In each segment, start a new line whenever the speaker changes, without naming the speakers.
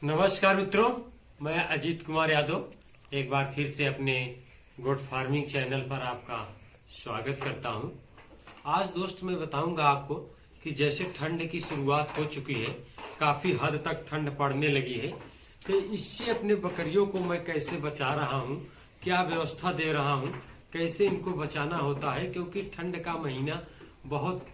नमस्कार मित्रों, मैं अजीत कुमार यादव एक बार फिर से अपने गोट फार्मिंग चैनल पर आपका स्वागत करता हूं। आज दोस्त मैं बताऊंगा आपको कि जैसे ठंड की शुरुआत हो चुकी है, काफी हद तक ठंड पड़ने लगी है, तो इससे अपने बकरियों को मैं कैसे बचा रहा हूं, क्या व्यवस्था दे रहा हूं, कैसे इनको बचाना होता है, क्योंकि ठंड का महीना बहुत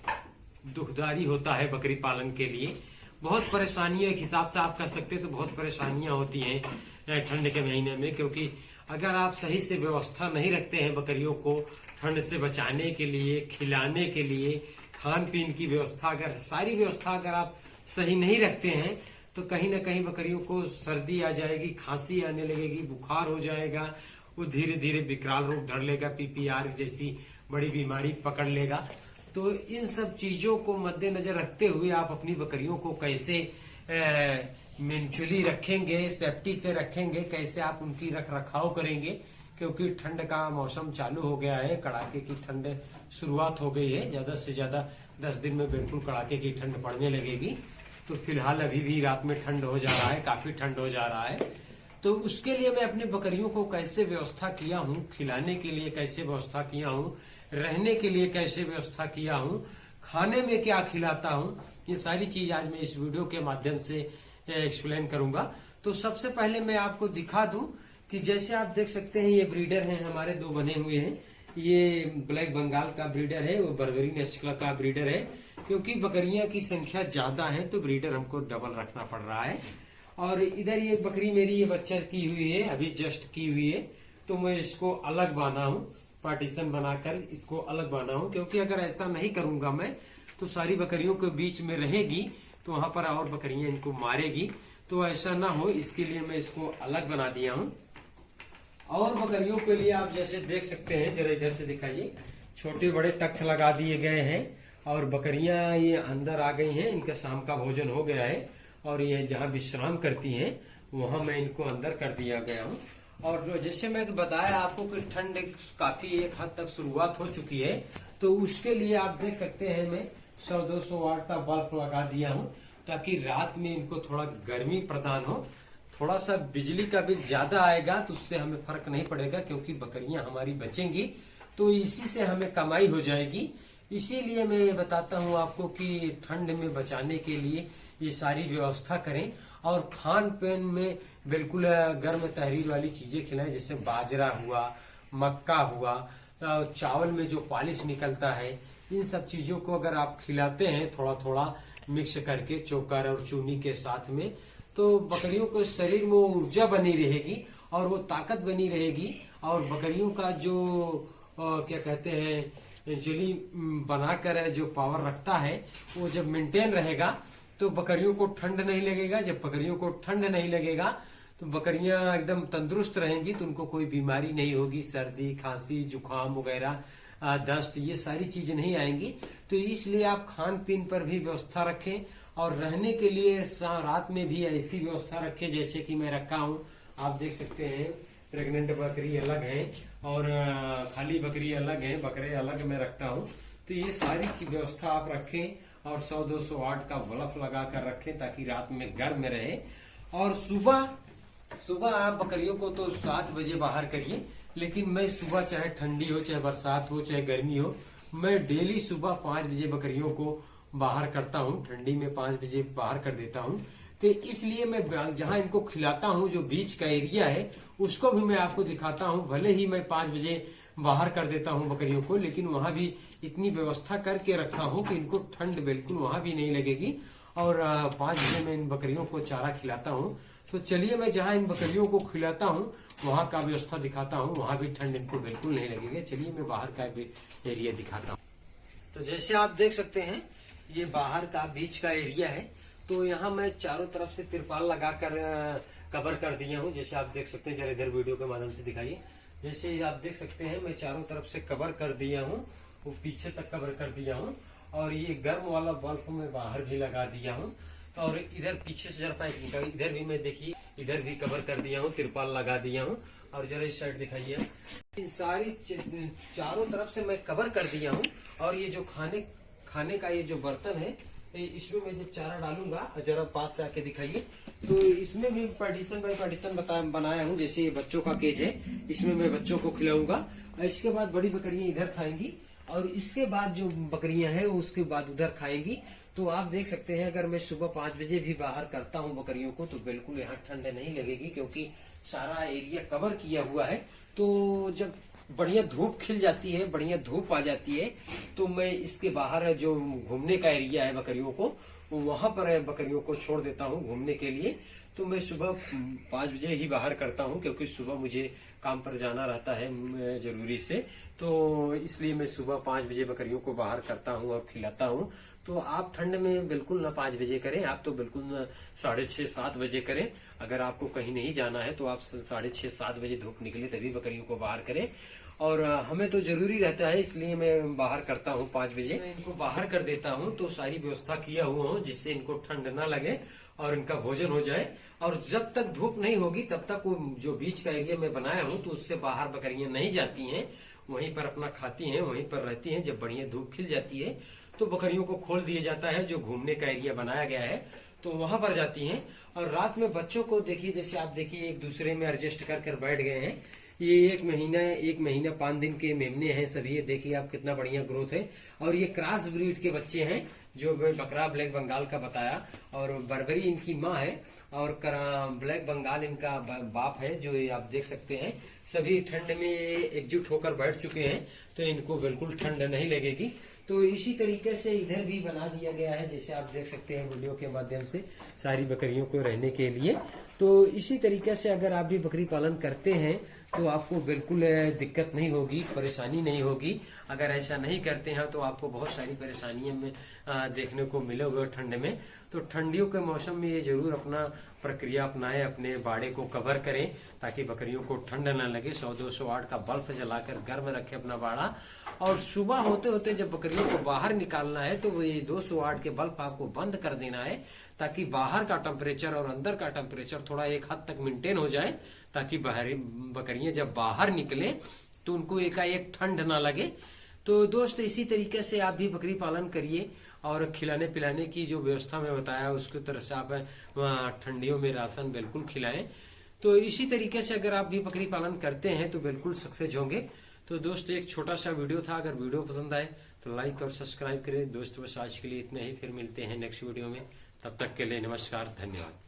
दुखदारी होता है बकरी पालन के लिए। बहुत परेशानियां एक हिसाब से आप कह सकते हैं तो बहुत परेशानियां होती हैं ठंड के महीने में, क्योंकि अगर आप सही से व्यवस्था नहीं रखते हैं बकरियों को ठंड से बचाने के लिए, खिलाने के लिए, खान पीन की व्यवस्था, अगर सारी व्यवस्था अगर आप सही नहीं रखते हैं तो कहीं ना कहीं बकरियों को सर्दी आ जाएगी, खांसी आने लगेगी, बुखार हो जाएगा, वो धीरे धीरे विकराल रूप धर लेगा, पीपीआर जैसी बड़ी बीमारी पकड़ लेगा। तो इन सब चीजों को मद्देनजर रखते हुए आप अपनी बकरियों को कैसे म्यूचुअली रखेंगे, सेफ्टी से रखेंगे, कैसे आप उनकी रख रखाव करेंगे, क्योंकि ठंड का मौसम चालू हो गया है, कड़ाके की ठंड शुरुआत हो गई है। ज्यादा से ज्यादा 10 दिन में बिल्कुल कड़ाके की ठंड पड़ने लगेगी। तो फिलहाल अभी भी रात में ठंड हो जा रहा है, काफी ठंड हो जा रहा है। तो उसके लिए मैं अपनी बकरियों को कैसे व्यवस्था किया हूँ, खिलाने के लिए कैसे व्यवस्था किया हूँ, रहने के लिए कैसे व्यवस्था किया हूँ, खाने में क्या खिलाता हूँ, ये सारी चीज आज मैं इस वीडियो के माध्यम से एक्सप्लेन करूंगा। तो सबसे पहले मैं आपको दिखा दूं कि जैसे आप देख सकते हैं ये ब्रीडर हैं, हमारे दो बने हुए हैं। ये ब्लैक बंगाल का ब्रीडर है, वो बर्बरी नस्ल का ब्रीडर है। क्योंकि बकरियां की संख्या ज्यादा है तो ब्रीडर हमको डबल रखना पड़ रहा है। और इधर ये बकरी मेरी ये बच्चा की हुई है, अभी जस्ट की हुई है, तो मैं इसको अलग बांधा हूँ, पार्टीशन बनाकर इसको अलग बांधा हूँ। क्योंकि अगर ऐसा नहीं करूंगा मैं तो सारी बकरियों के बीच में रहेगी तो वहां पर और बकरियां इनको मारेगी, तो ऐसा ना हो इसके लिए मैं इसको अलग बना दिया हूँ। और बकरियों के लिए आप जैसे देख सकते हैं, जरा इधर से दिखाइए, छोटे बड़े तख्त लगा दिए गए हैं और बकरियां ये अंदर आ गई हैं। इनका शाम का भोजन हो गया है और ये जहाँ विश्राम करती हैं वहां मैं इनको अंदर कर दिया गया हूँ। और जैसे मैं बताया आपको कि ठंड काफी एक हद तक शुरुआत हो चुकी है, तो उसके लिए आप देख सकते हैं मैं 100-200 वाट का बल्ब लगा दिया हूँ, ताकि रात में इनको थोड़ा गर्मी प्रदान हो। थोड़ा सा बिजली का बिल ज्यादा आएगा तो उससे हमें फर्क नहीं पड़ेगा, क्योंकि बकरियां हमारी बचेंगी तो इसी से हमें कमाई हो जाएगी। इसीलिए मैं ये बताता हूँ आपको कि ठंड में बचाने के लिए ये सारी व्यवस्था करें। और खान पान में बिल्कुल गर्म तहरीर वाली चीजें खिलाएं, जैसे बाजरा हुआ, मक्का हुआ, चावल में जो पॉलिश निकलता है, इन सब चीजों को अगर आप खिलाते हैं थोड़ा थोड़ा मिक्स करके चोकर और चूनी के साथ में, तो बकरियों को शरीर में ऊर्जा बनी रहेगी और वो ताकत बनी रहेगी। और बकरियों का जो क्या कहते हैं जली बनाकर जो पावर रखता है वो जब मेंटेन रहेगा तो बकरियों को ठंड नहीं लगेगा। जब बकरियों को ठंड नहीं लगेगा तो बकरियां एकदम तंदुरुस्त रहेंगी, तो उनको कोई बीमारी नहीं होगी, सर्दी खांसी जुकाम वगैरह दस्त ये सारी चीजें नहीं आएंगी। तो इसलिए आप खान पीन पर भी व्यवस्था रखें और रहने के लिए रात में भी ऐसी व्यवस्था रखें जैसे कि मैं रखा हूँ। आप देख सकते हैं प्रेग्नेंट बकरी अलग है और खाली बकरी अलग है, बकरे अलग मैं रखता हूँ। तो ये सारी व्यवस्था आप रखें और 100-200 वाट का बल्ब लगा कर रखें ताकि रात में गर्म रहे। और सुबह आप बकरियों को तो 7 बजे बाहर करिए, लेकिन मैं सुबह चाहे ठंडी हो, चाहे बरसात हो, चाहे गर्मी हो, मैं डेली सुबह 5 बजे बकरियों को बाहर करता हूँ। ठंडी में 5 बजे बाहर कर देता हूँ। तो इसलिए मैं जहाँ इनको खिलाता हूँ, जो बीच का एरिया है, उसको भी मैं आपको दिखाता हूँ। भले ही मैं 5 बजे बाहर कर देता हूँ बकरियों को, लेकिन वहां भी इतनी व्यवस्था करके रखा हूँ कि इनको ठंड बिल्कुल वहां भी नहीं लगेगी। और 5 बजे मैं इन बकरियों को चारा खिलाता हूँ। तो चलिए मैं जहाँ इन बकरियों को खिलाता हूँ वहां का व्यवस्था दिखाता हूँ, वहां भी ठंड इनको बिल्कुल नहीं लगेगी। चलिए मैं बाहर का भी एरिया दिखाता हूँ। तो जैसे आप देख सकते हैं ये बाहर का बीच का एरिया है, तो यहाँ मैं चारों तरफ से तिरपाल लगाकर कवर कर दिया हूँ। जैसे आप देख सकते हैं, जरा इधर वीडियो के माध्यम से दिखाइए। जैसे आप देख सकते हैं मैं चारों तरफ से कवर कर दिया हूँ, वो पीछे तक कवर कर दिया हूँ। और ये गर्म वाला बल्ब मैं बाहर भी लगा दिया हूँ। और इधर पीछे से जरा इधर भी मैं देखिए, इधर भी कवर कर दिया हूँ, तिरपाल लगा दिया हूँ। और जरा इस साइड दिखाइए, इन सारी चारों तरफ से मैं कवर कर दिया हूँ। और ये जो खाने का ये जो बर्तन है इसमें मैं जब चारा डालूंगा, जरा पास से आके दिखाइए, तो इसमें भी पार्टीशन बाय पार्टीशन बनाया हूँ। जैसे ये बच्चों का केज है, इसमें मैं बच्चों को खिलाऊंगा, इसके बाद बड़ी बकरियां इधर खाएंगी और इसके बाद जो बकरियां हैं उसके बाद उधर खाएंगी। तो आप देख सकते हैं, अगर मैं सुबह 5 बजे भी बाहर करता हूँ बकरियों को तो बिल्कुल यहाँ ठंड नहीं लगेगी, क्योंकि सारा एरिया कवर किया हुआ है। तो जब बढ़िया धूप खिल जाती है, बढ़िया धूप आ जाती है, तो मैं इसके बाहर जो घूमने का एरिया है बकरियों को, वहां पर बकरियों को छोड़ देता हूँ घूमने के लिए। तो मैं सुबह 5 बजे ही बाहर करता हूँ, क्योंकि सुबह मुझे काम पर जाना रहता है जरूरी से, तो इसलिए मैं सुबह 5 बजे बकरियों को बाहर करता हूँ और खिलाता हूँ। तो आप ठंड में बिल्कुल ना 5 बजे करें, आप तो बिल्कुल 6:30-7 बजे करें। अगर आपको कहीं नहीं जाना है तो आप 6:30-7 बजे धूप निकले तभी बकरियों को बाहर करें। और हमें तो जरूरी रहता है, इसलिए मैं बाहर करता हूँ 5 बजे। मैं इनको बाहर कर देता हूँ, तो सारी व्यवस्था किया हुआ हूँ जिससे इनको ठंड ना लगे और इनका भोजन हो जाए। और जब तक धूप नहीं होगी तब तक वो जो बीच का एरिया मैं बनाया हूँ तो उससे बाहर बकरियां नहीं जाती हैं, वहीं पर अपना खाती हैं, वहीं पर रहती हैं। जब बढ़िया धूप खिल जाती है तो बकरियों को खोल दिया जाता है, जो घूमने का एरिया बनाया गया है तो वहां पर जाती हैं। और रात में बच्चों को देखिए, जैसे आप देखिए एक दूसरे में एडजस्ट कर बैठ गए हैं। ये 1 महीना 5 दिन के मेमने हैं सभी, देखिए आप कितना बढ़िया ग्रोथ है। और ये क्रॉस ब्रीड के बच्चे हैं, जो मैं बकरा ब्लैक बंगाल का बताया, और बर्बरी इनकी माँ है और ब्लैक बंगाल इनका बाप है, जो आप देख सकते हैं। सभी ठंड में एकजुट होकर बैठ चुके हैं, तो इनको बिल्कुल ठंड नहीं लगेगी। तो इसी तरीके से इधर भी बना दिया गया है, जैसे आप देख सकते हैं वीडियो के माध्यम से, सारी बकरियों को रहने के लिए। तो इसी तरीके से अगर आप भी बकरी पालन करते हैं तो आपको बिल्कुल दिक्कत नहीं होगी, परेशानी नहीं होगी। अगर ऐसा नहीं करते हैं तो आपको बहुत सारी परेशानियां में देखने को मिलेगा ठंड में। तो ठंडियों के मौसम में ये जरूर अपना प्रक्रिया अपनाएं, अपने बाड़े को कवर करें ताकि बकरियों को ठंड न लगे। 100-200 वाट का बल्ब जलाकर गर्म रखें अपना बाड़ा। और सुबह होते होते जब बकरियों को बाहर निकालना है तो ये 200 वाट के बल्ब आपको बंद कर देना है, ताकि बाहर का टेम्परेचर और अंदर का टेम्परेचर थोड़ा एक हद तक मेंटेन हो जाए, ताकि बाहरी बकरियां जब बाहर निकले तो उनको एकाएक ठंड ना लगे। तो दोस्त इसी तरीके से आप भी बकरी पालन करिए और खिलाने पिलाने की जो व्यवस्था में बताया उसकी तरह से आप ठंडियों में राशन बिल्कुल खिलाएं। तो इसी तरीके से अगर आप भी बकरी पालन करते हैं तो बिल्कुल सक्सेस होंगे। तो दोस्त एक छोटा सा वीडियो था, अगर वीडियो पसंद आए तो लाइक और सब्सक्राइब करें। दोस्त बस आज के लिए इतना ही, फिर मिलते हैं नेक्स्ट वीडियो में। तब तक के लिए नमस्कार, धन्यवाद।